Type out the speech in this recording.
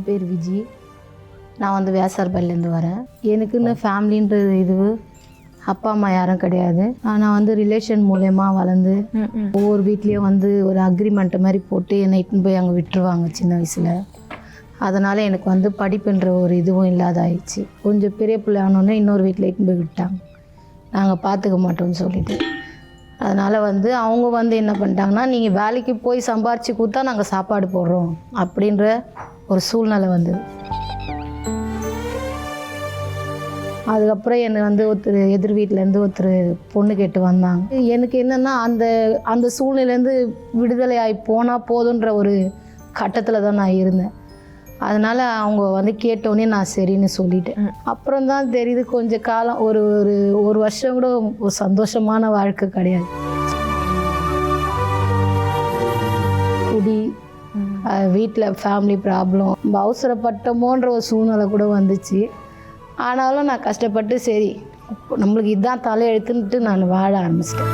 பேர் விஜி. நான் வந்து வேசார்பாடிலேருந்து வரேன். எனக்குன்னு ஃபேமிலின்றது அப்பா அம்மா யாரும் கிடையாது. நான் வந்து ரிலேஷன் மூலயமா வளர்ந்து ஒவ்வொரு வீட்லேயும் வந்து ஒரு அக்ரிமெண்ட்டு மாதிரி போட்டு என்னை இட்டுன்னு போய் அங்கே விட்டுருவாங்க சின்ன வயசில். அதனால் எனக்கு வந்து படிப்புன்ற ஒரு இதுவும் இல்லாத ஆயிடுச்சு. கொஞ்சம் பெரிய பிள்ளை ஆனோடனே இன்னொரு வீட்டில் இட்டுன்னு போய் விட்டாங்க, நாங்கள் பார்த்துக்க மாட்டோம்னு சொல்லிட்டு. அதனால் வந்து அவங்க வந்து என்ன பண்ணிட்டாங்கன்னா, நீங்கள் வேலைக்கு போய் சம்பாரித்து கொடுத்தா நாங்கள் சாப்பாடு போடுறோம் அப்படின்ற ஒரு சூழ்நிலை வந்தது. அதுக்கப்புறம் என்னை வந்து ஒருத்தர் எதிர் வீட்டிலேருந்து ஒருத்தர் பொண்ணு கேட்டு வந்தாங்க. எனக்கு என்னென்னா அந்த சூழ்நிலேருந்து விடுதலை ஆகி போனால் போதுன்ற ஒரு கட்டத்தில் தான் நான் இருந்தேன். அதனால் அவங்க வந்து கேட்டோன்னே நான் சரின்னு சொல்லிட்டேன். அப்புறம் தான் தெரியுது கொஞ்சம் காலம் ஒரு வருஷம் கூட ஒரு சந்தோஷமான வாழ்க்கை கிடையாது. குடி, வீட்டில் ஃபேமிலி ப்ராப்ளம், அவசரப்பட்டோமோன்ற ஒரு சூழ்நிலை கூட வந்துச்சு. ஆனாலும் நான் கஷ்டப்பட்டு சரி நம்மளுக்கு இதுதான் தலையெழுத்துன்ட்டு நான் வாழ ஆரம்பிச்சிட்டேன்.